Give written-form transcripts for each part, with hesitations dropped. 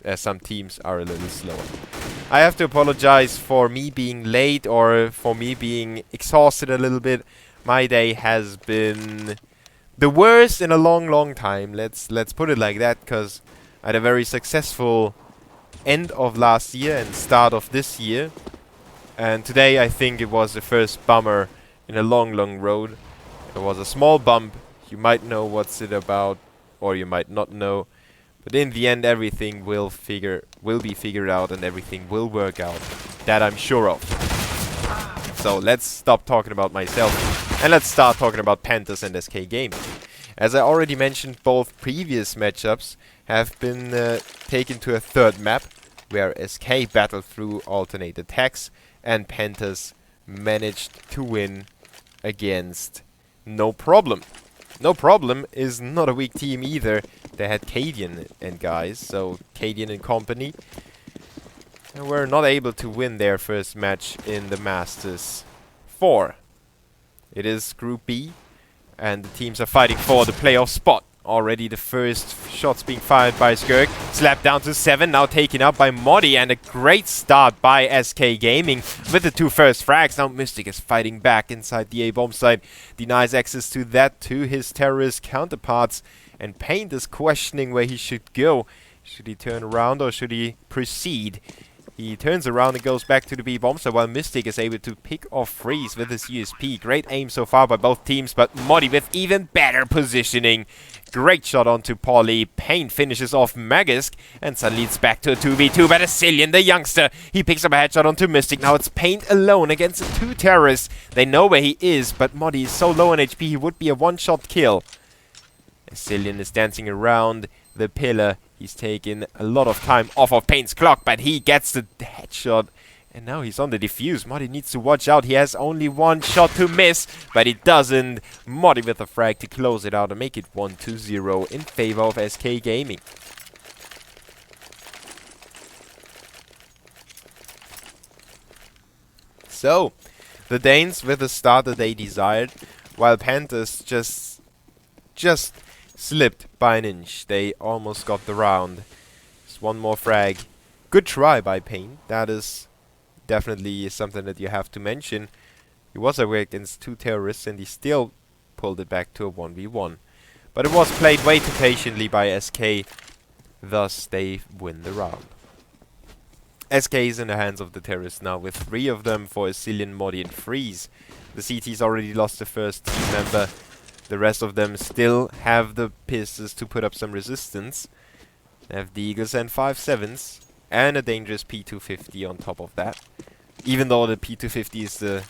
as some teams are a little slower. I have to apologize for me being late or for me being exhausted a little bit. My day has been the worst in a long time. Let's put it like that, because I had a very successful end of last year and start of this year. And today I think it was the first bummer in a long road. It was a small bump. You might know what's it about, or you might not know. But in the end, everything will be figured out, and everything will work out. That I'm sure of. So let's stop talking about myself, and let's start talking about Panthers and SK Gaming. As I already mentioned, both previous matchups have been taken to a third map, where SK battled through alternate attacks, and Panthers managed to win against No Problem. No Problem is not a weak team either. They had Cadian and guys, so Cadian and company were not able to win their first match in the Masters 4. It is Group B, and the teams are fighting for the playoff spot. Already the first shots being fired by Skirk. Slapped down to 7, now taken up by Modi, and a great start by SK Gaming with the 2 first frags. Now Mystic is fighting back inside the A-bomb site. Denies access to that to his terrorist counterparts. And Paint is questioning where he should go. Should he turn around or should he proceed? He turns around and goes back to the B-bomb site, while Mystic is able to pick off Freeze with his USP. Great aim so far by both teams, but Modi with even better positioning. Great shot onto Polly. Paint finishes off Magisk, and suddenly it's back to a 2v2 by Cillian, the youngster. He picks up a headshot onto Mystic. Now it's Paint alone against the 2 terrorists. They know where he is, but Modi is so low on HP, he would be a one-shot kill. Cillian is dancing around the pillar. He's taken a lot of time off of Paint's clock, but he gets the headshot. And now he's on the defuse. Modi needs to watch out. He has only one shot to miss, but he doesn't. Modi with a frag to close it out and make it 1-0 in favor of SK Gaming. So, the Danes with the start that they desired, while Panthers just slipped by an inch. They almost got the round. Just one more frag. Good try by Paint. That is definitely something that you have to mention. He was away against 2 terrorists and he still pulled it back to a 1v1. But it was played way too patiently by SK. Thus, they win the round. SK is in the hands of the terrorists now, with 3 of them for Cillian, Modi and Freeze. The CT's already lost the first team member. The rest of them still have the pistols to put up some resistance. They have the Eagles and 5.7s. And a dangerous P250 on top of that. Even though the P250 is the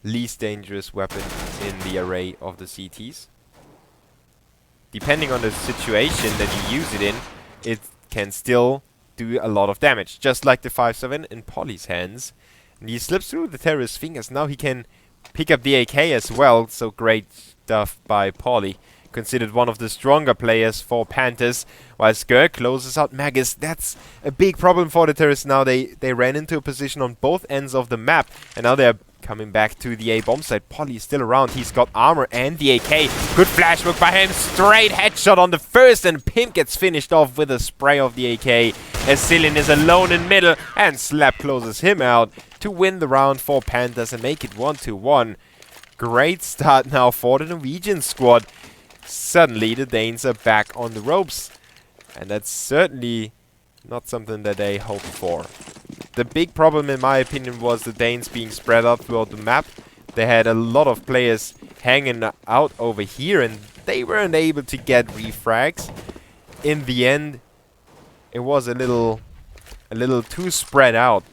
least dangerous weapon in the array of the CTs. Depending on the situation that you use it in, it can still do a lot of damage. Just like the 5.7 in Polly's hands. And he slips through the terrorist's fingers. Now he can pick up the AK as well. So great stuff by Polly. Considered one of the stronger players for Panthers, while Skirk closes out Magisk. That's a big problem for the terrorists now. They ran into a position on both ends of the map, and now they're coming back to the A-bomb site. Polly is still around. He's got armor and the AK. Good flash look by him. Straight headshot on the first, and Pimp gets finished off with a spray of the AK. As Cillian is alone in middle, and Slap closes him out to win the round for Panthers and make it 1-1. Great start now for the Norwegian squad. Suddenly the Danes are back on the ropes, and that's certainly not something that they hoped for. The big problem in my opinion was the Danes being spread out throughout the map. They had a lot of players hanging out over here and they weren't able to get refrags. In the end it was a little too spread out,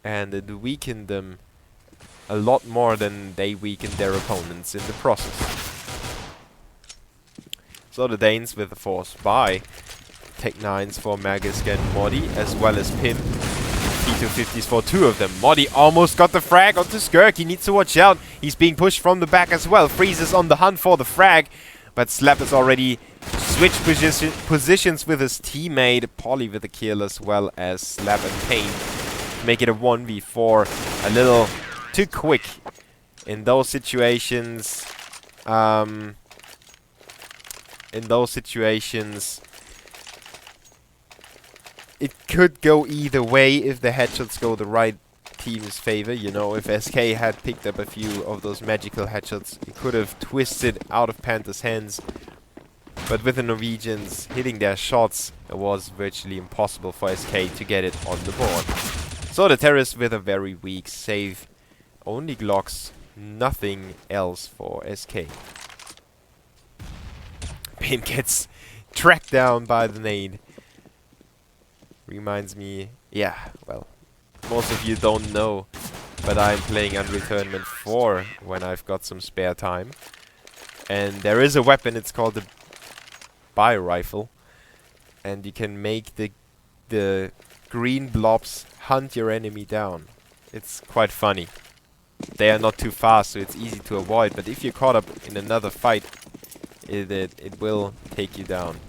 and it weakened them a lot more than they weakened their opponents in the process. So the Danes with the force buy. Tech 9s for Magisk and Modi, as well as Pim. P250s for 2 of them. Modi almost got the frag onto Skirk. He needs to watch out. He's being pushed from the back as well. Freeze is on the hunt for the frag. But Slap has already switched positions with his teammate. Polly with the kill, as well as Slap and Paint. Make it a 1v4. A little too quick in those situations. it could go either way if the headshots go the right team's favor. You know, if SK had picked up a few of those magical headshots, it could have twisted out of Panther's hands. But with the Norwegians hitting their shots, it was virtually impossible for SK to get it on the board. So the terrorists with a very weak save. Only Glocks, nothing else for SK. Pain gets tracked down by the nade. Reminds me, yeah, well, most of you don't know, but I'm playing Unreal Tournament 4 when I've got some spare time. And there is a weapon, it's called the Bi Rifle. And you can make the green blobs hunt your enemy down. It's quite funny. They are not too fast, so it's easy to avoid, but if you're caught up in another fight, it will take you down.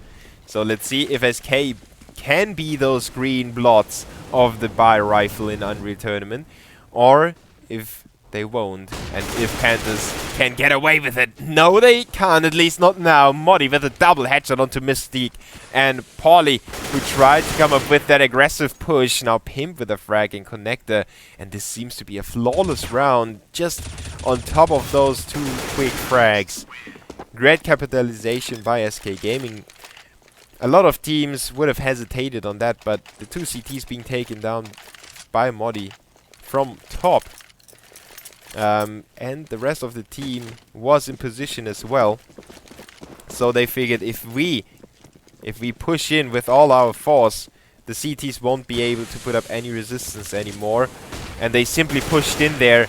So let's see if SK can be those green blots of the Bi Rifle in Unreal Tournament, or if they won't, and if Panthers can get away with it. No, they can't, at least not now. Modi with a double headshot onto Mystique, and Paulie, who tried to come up with that aggressive push, now Pimp with a frag and connector, and this seems to be a flawless round, just on top of those two quick frags. Great capitalization by SK Gaming. A lot of teams would have hesitated on that, but the two CTs being taken down by Modi from top. And the rest of the team was in position as well. So they figured if we push in with all our force, the CTs won't be able to put up any resistance anymore. And they simply pushed in there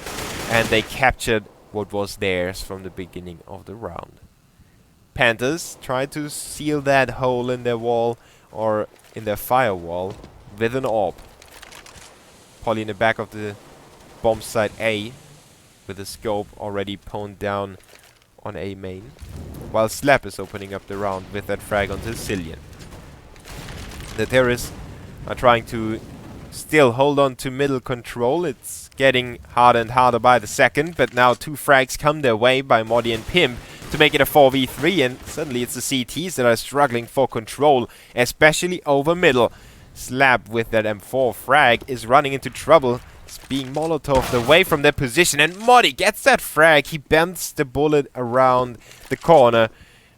and they captured what was theirs from the beginning of the round. Panthers tried to seal that hole in their wall, or in their firewall, with an AWP. Polly in the back of the bomb site A, with the scope already pwned down on A main, while Slap is opening up the round with that frag onto Cillian. The terrorists are trying to still hold on to middle control. It's getting harder and harder by the second, but now two frags come their way by Modi and Pimp to make it a 4v3, and suddenly it's the CTs that are struggling for control, especially over middle. Slap with that M4 frag is running into trouble. It's being molotoved away from their position, and Modi gets that frag. He bends the bullet around the corner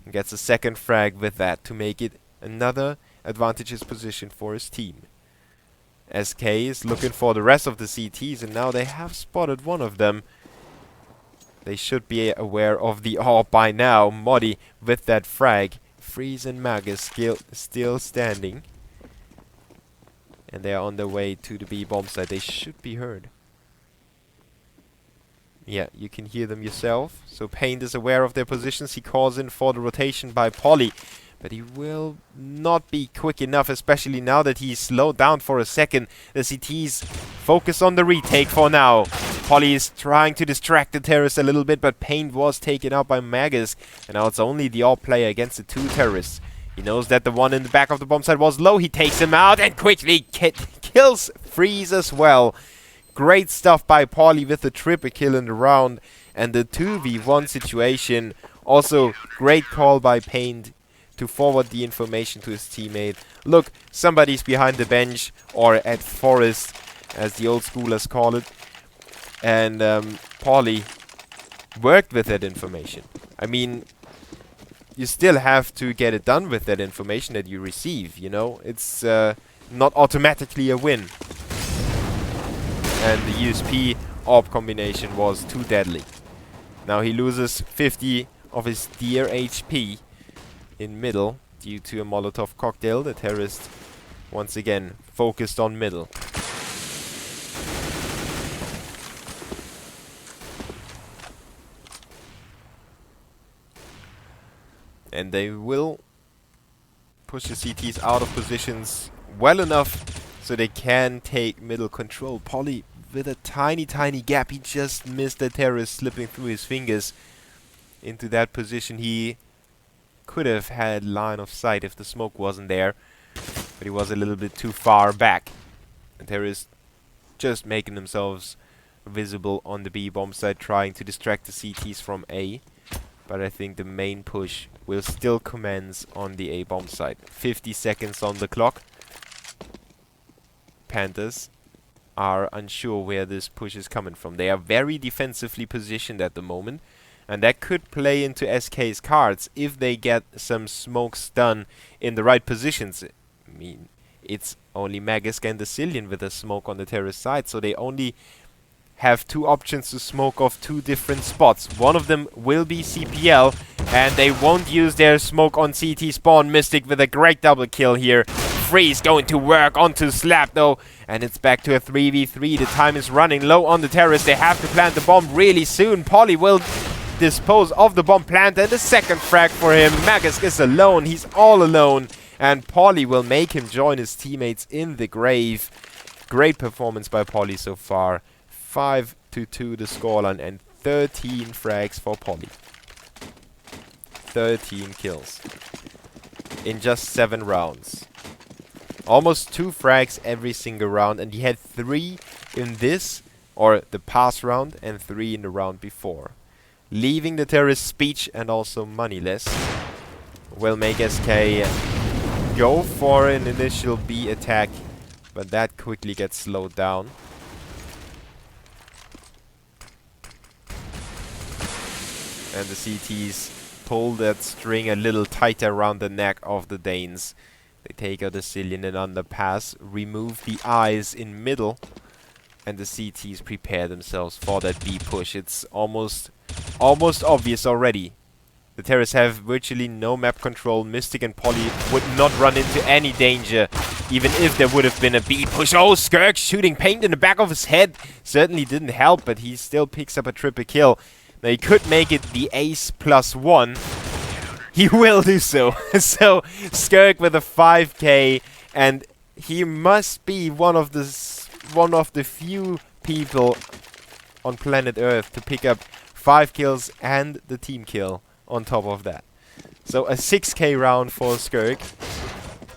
and gets a second frag with that to make it another advantageous position for his team. SK is looking for the rest of the CTs, and now they have spotted one of them. They should be aware of the AWP by now. Modi with that frag. Freeze and Magus still standing. And they are on their way to the B bomb site. They should be heard. Yeah, you can hear them yourself. So Paint is aware of their positions. He calls in for the rotation by Polly. But he will not be quick enough, especially now that he's slowed down for a second. The CTs focus on the retake for now. Polly is trying to distract the terrorists a little bit, but Paint was taken out by Magus. And now it's only the AWP player against the two terrorists. He knows that the one in the back of the bomb site was low. He takes him out and quickly kills Freeze as well. Great stuff by Polly with the triple kill in the round. And the 2v1 situation. Also, great call by Paint to forward the information to his teammate. Look, somebody's behind the bench, or at forest, as the old schoolers call it. And Paulie worked with that information. I mean, you still have to get it done with that information that you receive, you know? It's not automatically a win. And the USP AWP combination was too deadly. Now he loses 50 of his dear HP in middle due to a Molotov cocktail. The terrorist once again focused on middle. And they will push the CTs out of positions well enough so they can take middle control. Polly with a tiny gap. He just missed the terrorist slipping through his fingers into that position. He could have had line of sight if the smoke wasn't there, but he was a little bit too far back. And terrorists just making themselves visible on the B bomb site, trying to distract the CTs from A. But I think the main push will still commence on the A bomb site. 50 seconds on the clock. Panthers are unsure where this push is coming from. They are very defensively positioned at the moment, and that could play into SK's cards if they get some smokes done in the right positions. I mean, it's only Magisk and the Cillian with a smoke on the terrace side, so they only have two options to smoke off two different spots. One of them will be CPL, and they won't use their smoke on CT spawn. Mystic with a great double kill here. Freeze going to work onto Slap though, and it's back to a 3v3. The time is running low on the terrace. They have to plant the bomb really soon. Polly will dispose of the bomb plant, and the second frag for him. Magisk is alone. He's all alone, and Polly will make him join his teammates in the grave. Great performance by Polly so far. 5-2 the scoreline, and 13 frags for Polly. 13 kills in just 7 rounds. Almost 2 frags every single round, and he had 3 in this, or the past round, and 3 in the round before. Leaving the terrorist speech and also moneyless will make SK go for an initial B attack, but that quickly gets slowed down. And the CTs pull that string a little tighter around the neck of the Danes. They take out the Cillian and underpass, remove the eyes in middle, and the CTs prepare themselves for that B push. It's almost obvious already. The Terrors have virtually no map control. Mystic and Polly would not run into any danger, even if there would have been a B push. Oh, Skirk shooting paint in the back of his head certainly didn't help, but he still picks up a triple kill. Now he could make it the ace +1. He will do so. So Skirk with a 5k, and he must be one of the few people on planet Earth to pick up 5 kills and the team kill on top of that. So a 6k round for Skirk.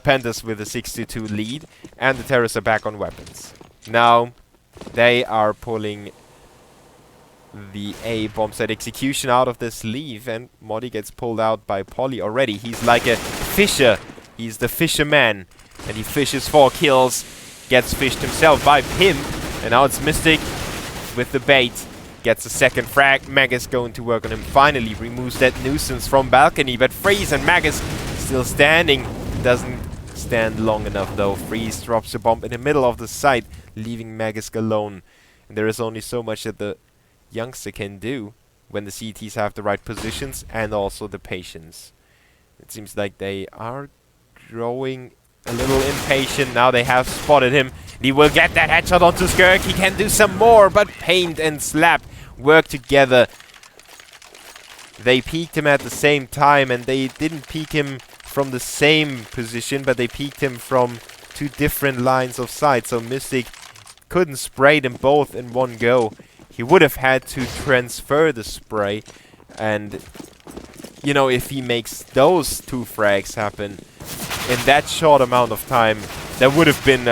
Panthers with a 6-2 lead, and the Terrors are back on weapons. Now they are pulling the A bomb set execution out of the sleeve, and Modi gets pulled out by Polly already. He's like a fisher. He's the fisherman, and he fishes 4 kills. Gets fished himself by Pim, and now it's Mystic with the bait. Gets a second frag. Magisk going to work on him. Finally removes that nuisance from balcony, but Freeze and Magisk still standing. Doesn't stand long enough though. Freeze drops a bomb in the middle of the site, leaving Magisk alone. And there is only so much that the youngster can do when the CTs have the right positions and also the patience. It seems like they are growing a little impatient. Now they have spotted him. He will get that headshot onto Skirk. He can do some more, but Paint and Slap work together. They peeked him at the same time, and they didn't peek him from the same position, but they peeked him from 2 different lines of sight. So Mystic couldn't spray them both in one go. He would have had to transfer the spray, and you know, if he makes those 2 frags happen in that short amount of time, that would have been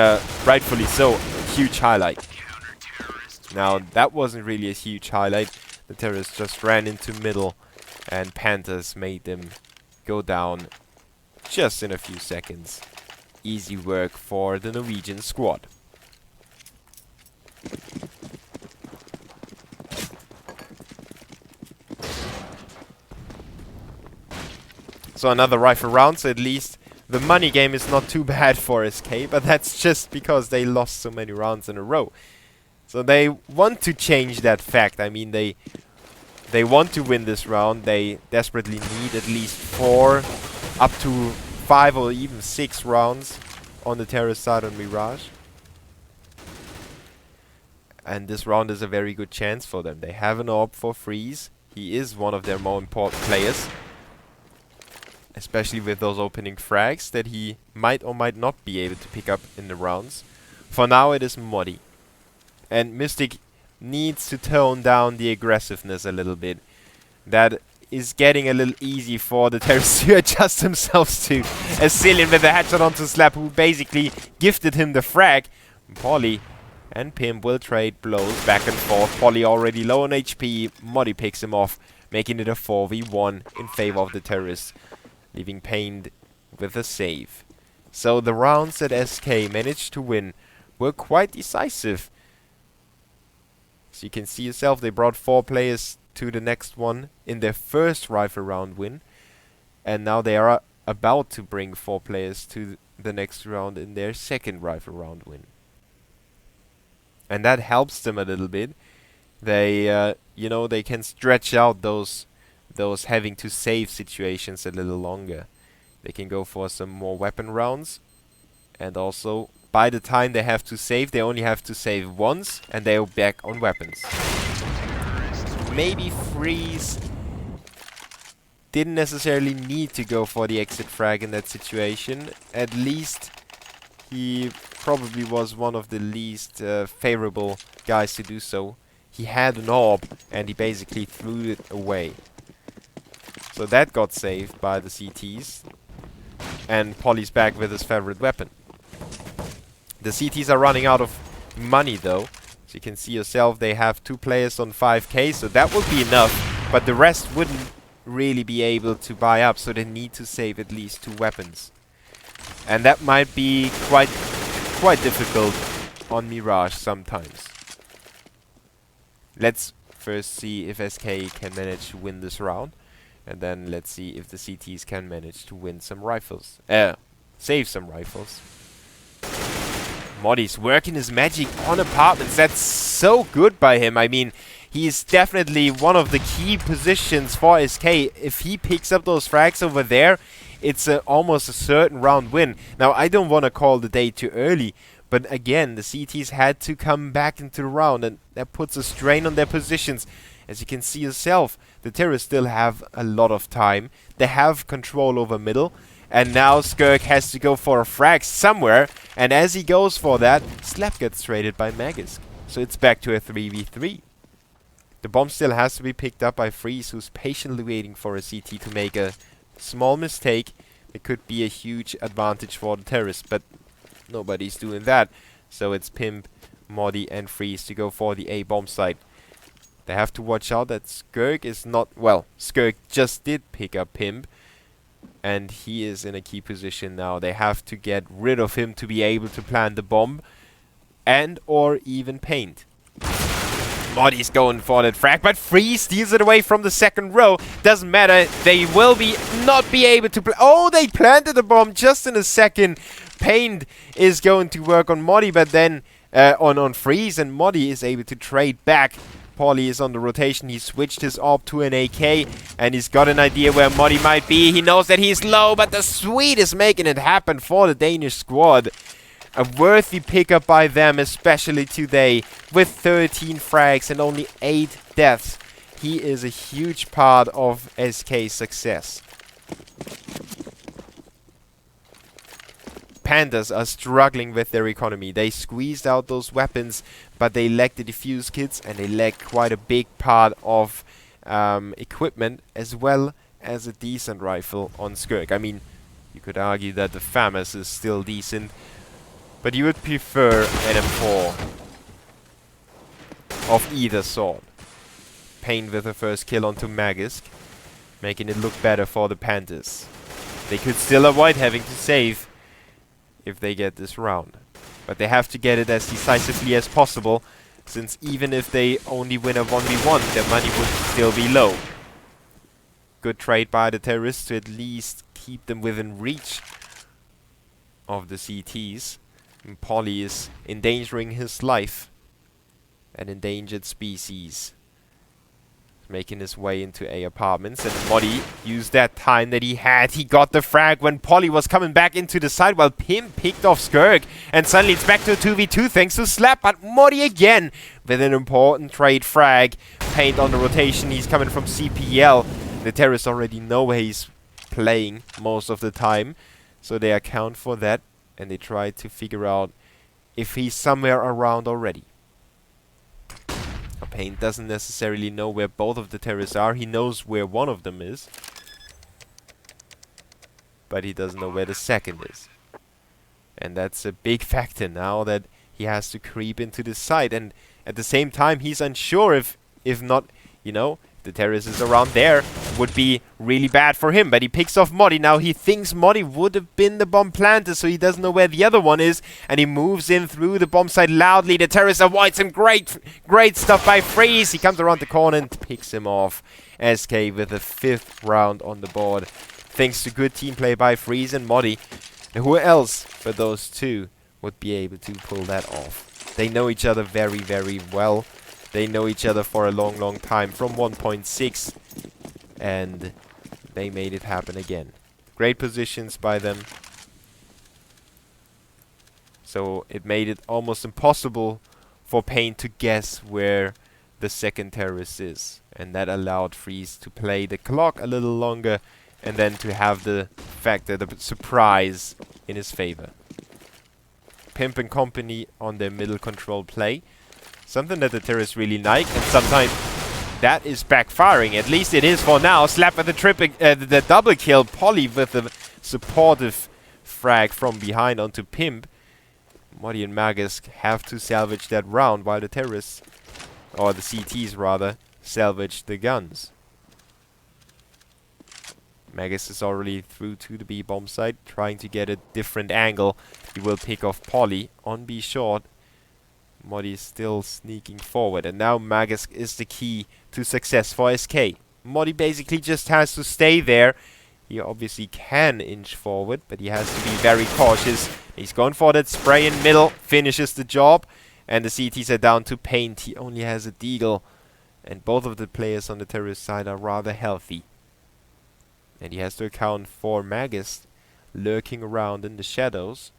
rightfully so a huge highlight. Now that wasn't really a huge highlight. The Terrorists just ran into middle, and Panthers made them go down just in a few seconds. Easy work for the Norwegian squad. So another rifle round, so at least the money game is not too bad for SK, but that's just because they lost so many rounds in a row. So they want to change that fact. I mean, they want to win this round. They desperately need at least 4, up to 5 or even 6 rounds on the terrorist side on Mirage. And this round is a very good chance for them. They have an AWP for Freeze. He is one of their more important players, especially with those opening frags that he might or might not be able to pick up in the rounds. For now it is Modi. And Mystic needs to tone down the aggressiveness a little bit. That is getting a little easy for the terrorists to adjust themselves to. A Cillian with a headshot onto Slap, who basically gifted him the frag. Polly and Pim will trade blows back and forth. Polly already low on HP. Modi picks him off, making it a 4v1 in favor of the terrorists, leaving Paint with a save. So the rounds that SK managed to win were quite decisive. So you can see yourself, they brought 4 players to the next one in their first rifle round win. And now they are about to bring 4 players to the next round in their second rifle round win. And that helps them a little bit. They, you know, they can stretch out those having to save situations a little longer. They can go for some more weapon rounds. And also, by the time they have to save, they only have to save once, and they are back on weapons. Maybe Freeze didn't necessarily need to go for the exit frag in that situation. At least he probably was one of the least favorable guys to do so. He had an orb, and he basically threw it away. So that got saved by the CTs. And Polly's back with his favorite weapon. The CTs are running out of money though. So you can see yourself, they have 2 players on 5k, so that would be enough. But the rest wouldn't really be able to buy up, so they need to save at least 2 weapons. And that might be quite difficult on Mirage sometimes. Let's first see if SK can manage to win this round. And then let's see if the CTs can manage to win some rifles. Save some rifles. Moddy's working his magic on apartments. That's so good by him. I mean, he is definitely one of the key positions for SK. If he picks up those frags over there, it's almost a certain round win. Now, I don't want to call the day too early, but again, the CTs had to come back into the round, and that puts a strain on their positions. As you can see yourself, the terrorists still have a lot of time. They have control over middle. And now Skirk has to go for a frag somewhere. And as he goes for that, Slap gets traded by Magisk. So it's back to a 3v3. The bomb still has to be picked up by Freeze, who's patiently waiting for a CT to make a small mistake. It could be a huge advantage for the terrorists, but nobody's doing that. So it's Pimp, Moddy and Freeze to go for the A bomb site. They have to watch out that Skirk is not... Well, Skirk just did pick up Pimp. And he is in a key position now. They have to get rid of him to be able to plant the bomb. And or even paint. Moddy's going for that frag, but Freeze steals it away from the second row. Doesn't matter. They will not be able to... Oh, they planted the bomb just in a second. Paint is going to work on Moddy, but then on Freeze, and Moddy is able to trade back. Polly is on the rotation. He switched his AWP to an AK, and he's got an idea where Moddy might be. He knows that he's low, but the Swede is making it happen for the Danish squad. A worthy pickup by them, especially today, with 13 frags and only 8 deaths. He is a huge part of SK's success. Panthers are struggling with their economy. They squeezed out those weapons, but they lack the defuse kits, and they lack quite a big part of equipment, as well as a decent rifle on Skirk. I mean, you could argue that the FAMAS is still decent, but you would prefer an M4 of either sort. Paint with the first kill onto Magisk, making it look better for the Panthers. They could still avoid having to save if they get this round. But they have to get it as decisively as possible, since even if they only win a 1v1, their money would still be low. Good trade by the terrorists to at least keep them within reach of the CTs. And Polly is endangering his life. An endangered species. Making his way into A apartments, and Moddy used that time that he had. He got the frag when Polly was coming back into the side, while Pim picked off Skirk, and suddenly it's back to a 2v2 thanks to Slap, but Moddy again with an important trade frag. Paint on the rotation. He's coming from CPL. The terrorists already know where he's playing most of the time, so they account for that, and they try to figure out if he's somewhere around already. Paint doesn't necessarily know where both of the terrorists are. He knows where one of them is, but he doesn't know where the second is. And that's a big factor now, that he has to creep into the site. And at the same time, he's unsure if not, you know, the terrorist is around there. would be really bad for him, but he picks off Modi. Now he thinks Modi would have been the bomb planter, so he doesn't know where the other one is, and he moves in through the bomb site loudly. The terrorist avoids him. Great stuff by Freeze. He comes around the corner and picks him off. SK with the 5th round on the board, thanks to good team play by Freeze and Modi. And who else but those two would be able to pull that off? They know each other very, very well. They know each other for a long, long time, from 1.6, and they made it happen again. Great positions by them. So it made it almost impossible for Pain to guess where the second terrorist is. And that allowed Freeze to play the clock a little longer, and then to have the factor, the surprise, in his favor. Pimp and company on their middle control play. Something that the terrorists really like, and sometimes that is backfiring. At least it is for now. Slap with the double kill. Polly with the supportive frag from behind onto Pimp. Modi and Magus have to salvage that round, while the terrorists, or the CTs rather, salvage the guns. Magus is already through to the B bomb site, trying to get a different angle. He will pick off Polly on B short. Modi is still sneaking forward, and now Magus is the key to success for SK. Modi basically just has to stay there. He obviously can inch forward, but he has to be very cautious. He's going for that spray in middle, finishes the job, and the CTs are down to Paint. He only has a deagle, and both of the players on the terrorist side are rather healthy. And he has to account for Magus lurking around in the shadows.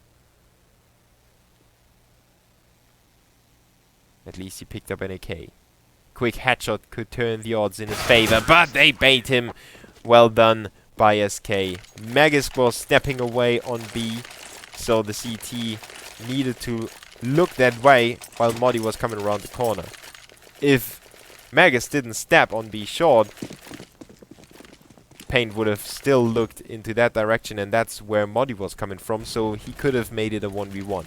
At least he picked up an AK. Quick headshot could turn the odds in his favor, but they bait him. Well done by SK. Magus was stepping away on B, so the CT needed to look that way while Modi was coming around the corner. If Magus didn't step on B short, Paint would have still looked into that direction, and that's where Modi was coming from, so he could have made it a 1v1.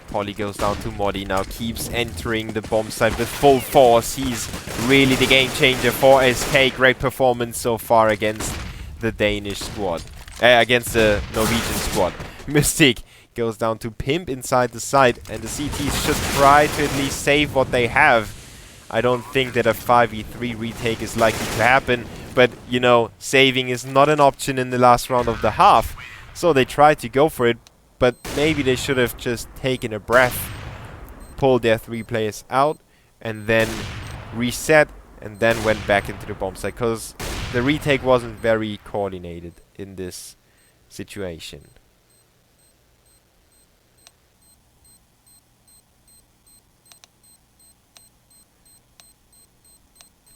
Polly goes down to Modi, now keeps entering the bomb site with full force. He's really the game changer for SK. Great performance so far against the Danish squad. Against the Norwegian squad. Mystic goes down to Pimp inside the site, and the CTs should try to at least save what they have. I don't think that a 5v3 retake is likely to happen, but, you know, saving is not an option in the last round of the half. So they try to go for it, but maybe they should have just taken a breath, pulled their 3 players out, and then reset, and then went back into the bomb site, because the retake wasn't very coordinated in this situation.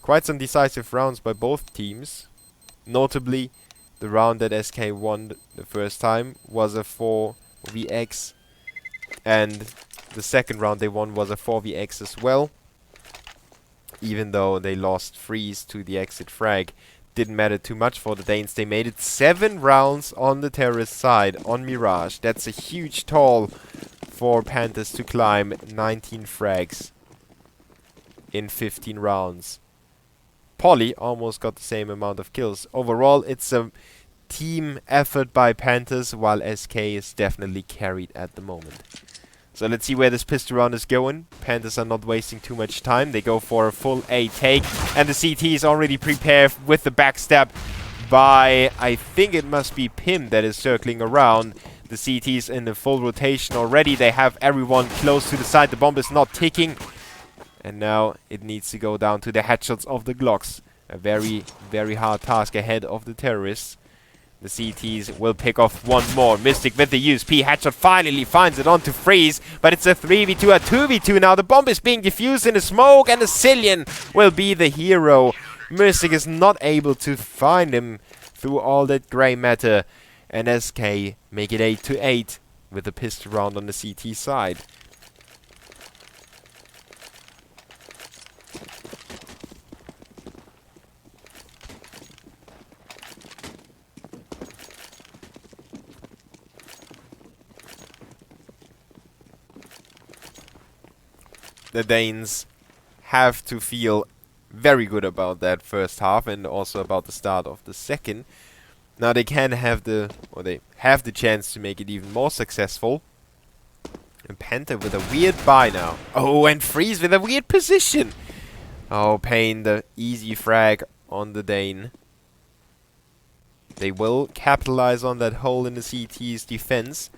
Quite some decisive rounds by both teams. Notably, the round that SK won the first time was a 4vx, and the second round they won was a 4vx as well. Even though they lost Freeze to the exit frag, didn't matter too much for the Danes. They made it 7 rounds on the terrorist side on Mirage. That's a huge toll for Panthers to climb. 19 frags in 15 rounds. Polly almost got the same amount of kills. Overall, it's a team effort by Panthers, while SK is definitely carried at the moment. So let's see where this pistol round is going. Panthers are not wasting too much time. They go for a full A take, and the CT is already prepared with the backstab by, I think it must be Pim that is circling around. The CT is in the full rotation already. They have everyone close to the side. The bomb is not ticking. And now it needs to go down to the headshots of the Glocks. A very, very hard task ahead of the terrorists. The CTs will pick off one more. Mystic with the USP headshot finally finds it onto Freeze. But it's a 3v2, a 2v2 now. The bomb is being diffused in the smoke, and the Cillian will be the hero. Mystic is not able to find him through all that grey matter. And SK make it 8-8 with a pistol round on the CT side. the Danes have to feel very good about that first half and also about the start of the second. Now they can have they have the chance to make it even more successful. And Panther with a weird buy now. Oh, and Freeze with a weird position. Oh, Pain, the easy frag on the Dane. They will capitalize on that hole in the CT's defense.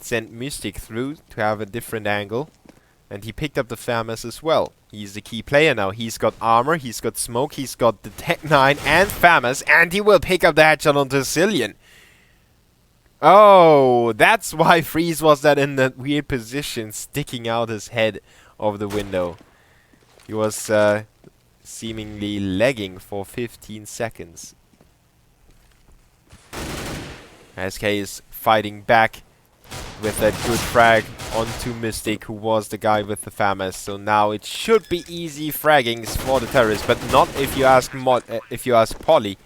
Sent Mystic through to have a different angle. And he picked up the FAMAS as well. He's the key player now. He's got armor, he's got smoke, he's got the Tech 9 and FAMAS. And he will pick up the headshot onto Cillian. Oh, that's why Freeze was that in that weird position, sticking out his head of the window. He was seemingly lagging for 15 seconds. SK is fighting back with that good frag onto Mystic, who was the guy with the FAMAS. So now it should be easy fraggings for the terrorists, but not if you ask Polly.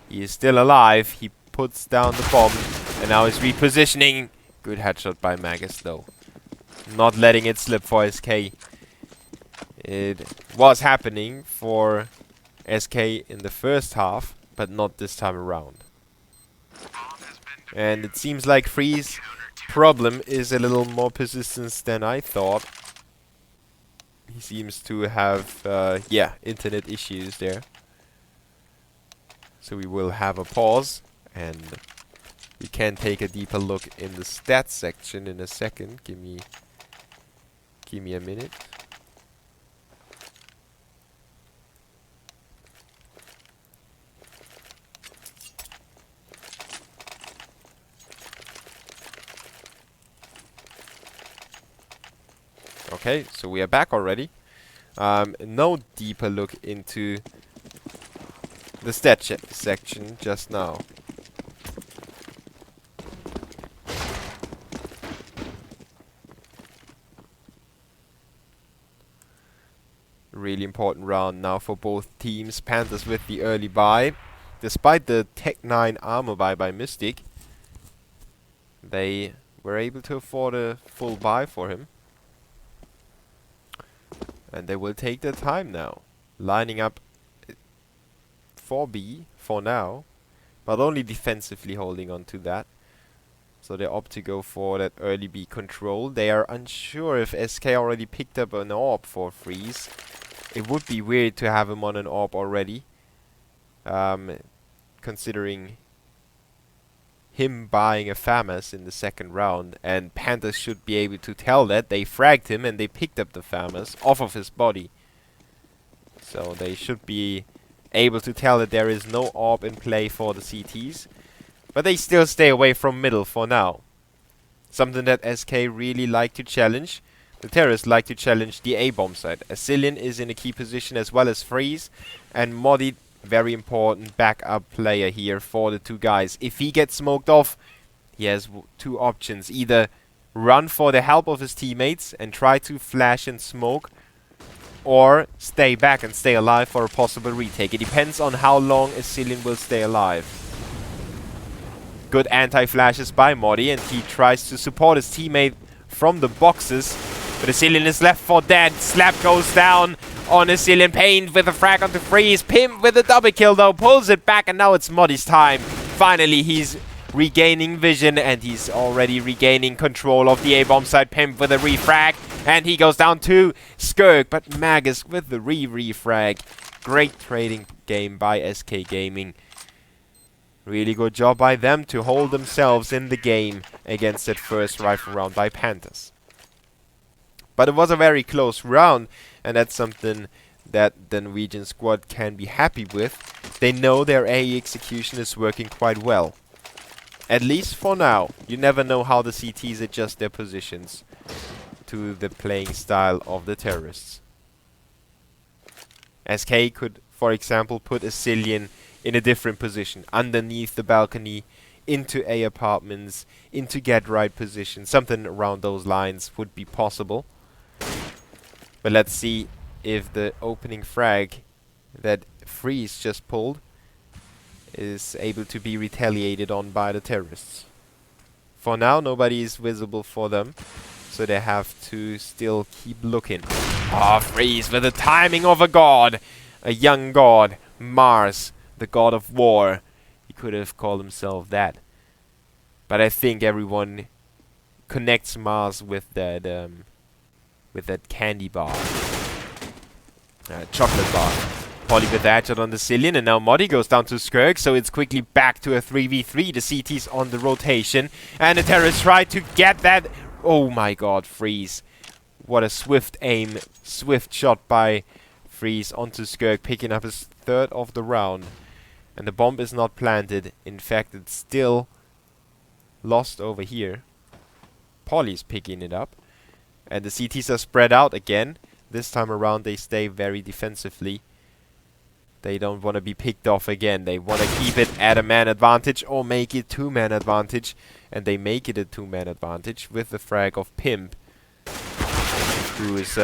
He is still alive. He puts down the bomb, and now he's repositioning. Good headshot by Magus, though. Not letting it slip for SK. It was happening for SK in the first half, but not this time around. And it seems like Freeze problem is a little more persistence than I thought. He seems to have, internet issues there. So we will have a pause, and we can take a deeper look in the stats section in a second. Give me a minute. Okay, so we are back already. No deeper look into the stat section just now. Really important round now for both teams. Panthers with the early buy. Despite the Tech 9 armor buy by Mystic, they were able to afford a full buy for him. And they will take their time now, lining up for B for now, but only defensively holding on to that. So they opt to go for that early B control. They are unsure if SK already picked up an AWP for Freeze. It would be weird to have him on an AWP already, considering him buying a FAMAS in the second round, and Panthers should be able to tell that. They fragged him and they picked up the FAMAS off of his body. So they should be able to tell that there is no AWP in play for the CTs. But they still stay away from middle for now. Something that SK really like to challenge. The terrorists like to challenge the A-bomb side. Cillian is in a key position as well as Freeze. And Modi, very important backup player here for the two guys. If he gets smoked off, he has two options. Either run for the help of his teammates and try to flash and smoke, or stay back and stay alive for a possible retake. It depends on how long Cillian will stay alive. Good anti-flashes by Modi, and he tries to support his teammate from the boxes. But Cillian is left for dead. Slap goes down on Cillian. Pain with a frag onto Freeze. Pimp with a double kill though. Pulls it back, and now it's Modi's time. Finally, he's regaining vision, and he's already regaining control of the A-bomb side. Pimp with a refrag, and he goes down to Skirk. But Magus with the refrag. Great trading game by SK Gaming. Really good job by them to hold themselves in the game against that first rifle round by Panthers. But it was a very close round, and that's something that the Norwegian squad can be happy with. They know their AE execution is working quite well. At least for now. You never know how the CTs adjust their positions to the playing style of the terrorists. SK could, for example, put a Cillian in a different position, underneath the balcony, into A apartments, into get right position. Something around those lines would be possible. But let's see if the opening frag that Freeze just pulled is able to be retaliated on by the terrorists. For now, nobody is visible for them. so they have to still keep looking. Ah, Freeze with the timing of a god. A young god. Mars, the god of war. He could have called himself that. But I think everyone connects Mars with that candy bar. Chocolate bar. Polly with the headshot on the Cillian, and now Modi goes down to Skirk, so it's quickly back to a 3v3. The CT's on the rotation, and the terrorists try to get that. Oh my god, Freeze. What a swift aim, swift shot by Freeze onto Skirk, picking up his third of the round. And the bomb is not planted. In fact, it's still lost over here. Polly's picking it up. And the CTs are spread out again. This time around they stay very defensively. They don't want to be picked off again. They want to keep it at a man advantage or make it two-man advantage. And they make it a two-man advantage with the frag of Pimp, who is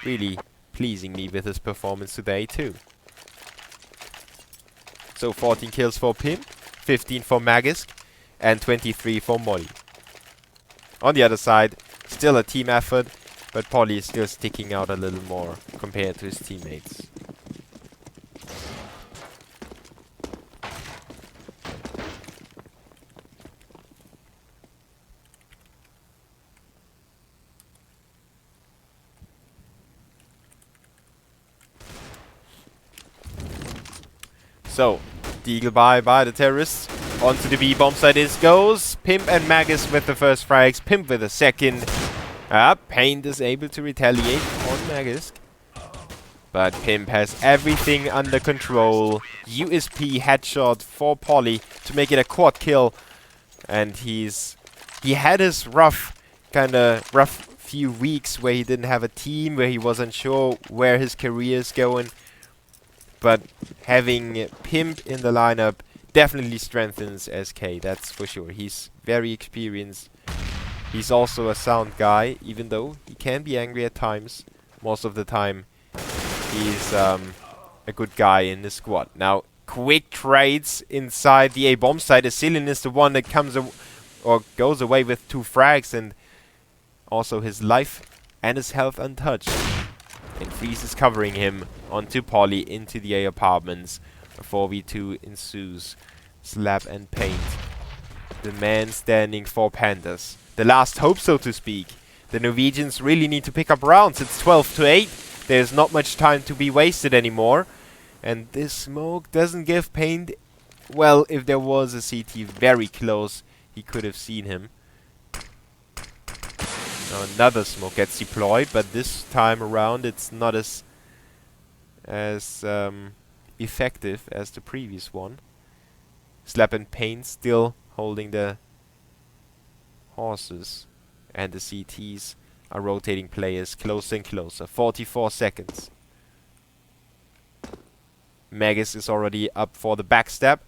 really pleasing me with his performance today too. So 14 kills for Pimp, 15 for Magisk, and 23 for Molly. On the other side, still a team effort, but Polly is still sticking out a little more compared to his teammates. So, Deagle by the terrorists. Onto the B-bomb side it goes. Pimp and Magus with the first frags. Pimp with the second. Paint is able to retaliate on Magus. But Pimp has everything under control. USP headshot for Polly to make it a quad kill. And he had his rough few weeks where he didn't have a team, where he wasn't sure where his career is going. But having Pimp in the lineup definitely strengthens SK, that's for sure. He's very experienced. He's also a sound guy, even though he can be angry at times. Most of the time, he's a good guy in the squad. Now, quick trades inside the A-bomb side. Cillian is the one that goes away with 2 frags, and also his life and his health untouched. And Freeze is covering him onto Polly into the A apartments. A 4v2 ensues. Slap and paint. The man standing for Panthers. The last hope, so to speak. The Norwegians really need to pick up rounds. It's 12-8. There's not much time to be wasted anymore. And this smoke doesn't give Paint. Well, if there was a CT very close, he could have seen him. Now another smoke gets deployed, but this time around it's not as effective as the previous one. Slap and Paint still holding the horses, and the CTs are rotating players closer and closer. 44 seconds. Magus is already up for the backstab,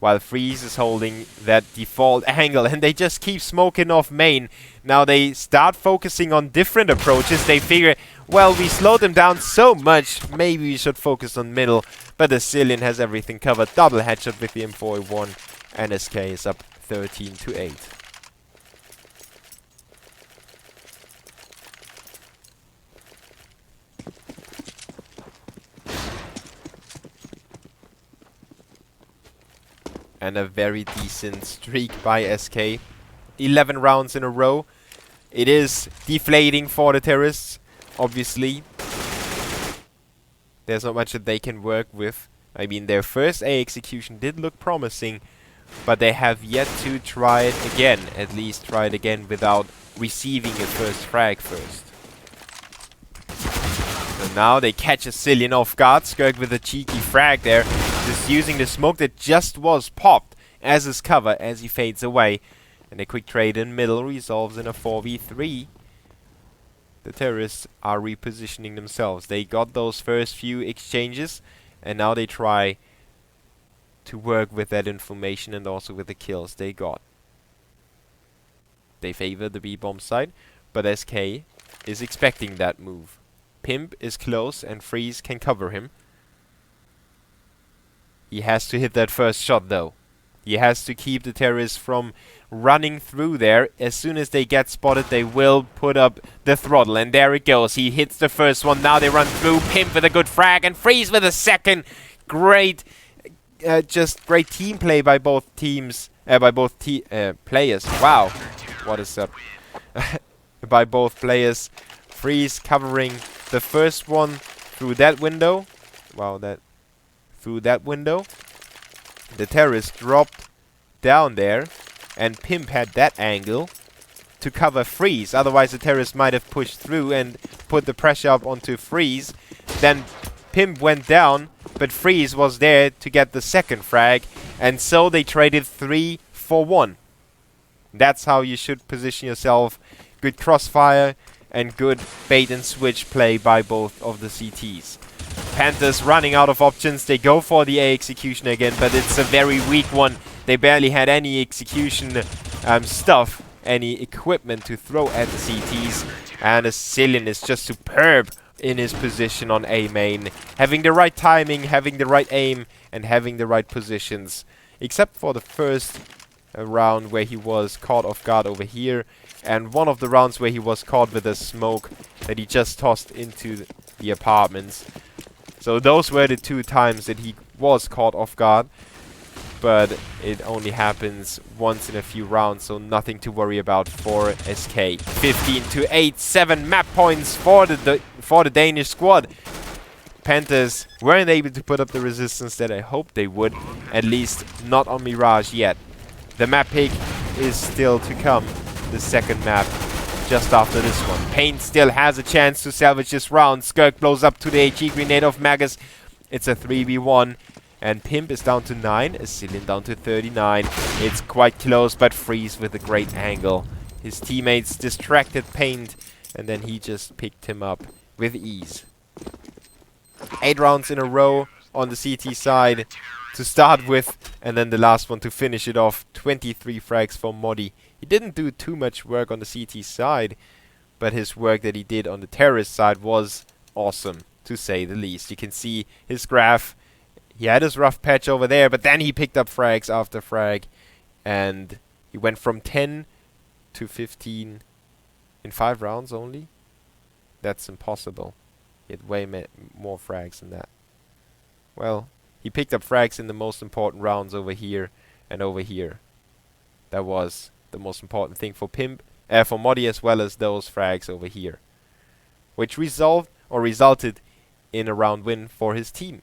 while Freeze is holding that default angle, and they just keep smoking off main. Now they start focusing on different approaches. They figure, well, we slowed them down so much, maybe we should focus on middle. But the Cillian has everything covered. Double headshot with the M4A1, and SK is up 13-8. And a very decent streak by SK. 11 rounds in a row. It is deflating for the terrorists, obviously. There's not much that they can work with. I mean, their first A execution did look promising, but they have yet to try it again. At least try it again without receiving a first frag first. So now they catch a Cillian off guard. Skirk with a cheeky frag there. Just using the smoke that just was popped as his cover as he fades away. And a quick trade in middle resolves in a 4v3. The terrorists are repositioning themselves. They got those first few exchanges, and now they try to work with that information and also with the kills they got. They favor the B-bomb side, but SK is expecting that move. Pimp is close and Freeze can cover him. He has to hit that first shot though. He has to keep the terrorists from running through there. As soon as they get spotted, they will put up the throttle. And there it goes. He hits the first one. Now they run through. Pimp with a good frag and Freeze with a second. Great, just great team play by both teams, by both players. Wow, what is that? By both players. Freeze covering the first one through that window. Wow, through that window. The terrorist dropped down there, and Pimp had that angle to cover Freeze. Otherwise, the terrorist might have pushed through and put the pressure up onto Freeze. Then Pimp went down, but Freeze was there to get the second frag, and so they traded 3 for 1. That's how you should position yourself. Good crossfire and good bait and switch play by both of the CTs. Panthers running out of options. They go for the A execution again, but it's a very weak one. They barely had any execution stuff, any equipment to throw at the CTs. And Asilian is just superb in his position on A main. Having the right timing, having the right aim, and having the right positions. Except for the first round where he was caught off guard over here. And one of the rounds where he was caught with a smoke that he just tossed into the apartments. So those were the 2 times that he was caught off guard. But it only happens once in a few rounds, so nothing to worry about for SK. 15-8, 7 map points for the Danish squad. Panthers weren't able to put up the resistance that I hoped they would, at least not on Mirage yet. The map pick is still to come, the second map, just after this one. Pain still has a chance to salvage this round. Skirk blows up to the HE grenade of Magus. It's a 3v1. And Pimp is down to 9. Asilian down to 39. It's quite close, but Freeze with a great angle. His teammates distracted Paint, and then he just picked him up with ease. 8 rounds in a row on the CT side to start with, and then the last one to finish it off. 23 frags for Modi. He didn't do too much work on the CT side, but his work that he did on the terrorist side was awesome, to say the least. You can see his graph. He had his rough patch over there, but then he picked up frags after frag, and he went from 10 to 15 in 5 rounds only. That's impossible. He had way more frags than that. Well, he picked up frags in the most important rounds over here and over here. That was the most important thing for for Modi, as well as those frags over here, which resulted in a round win for his team.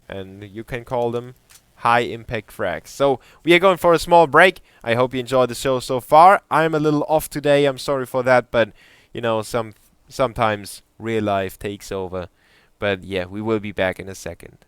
And you can call them high impact frags. So we are going for a small break. I hope you enjoyed the show so far. I'm a little off today. I'm sorry for that, but you know, sometimes real life takes over. But yeah, we will be back in a second.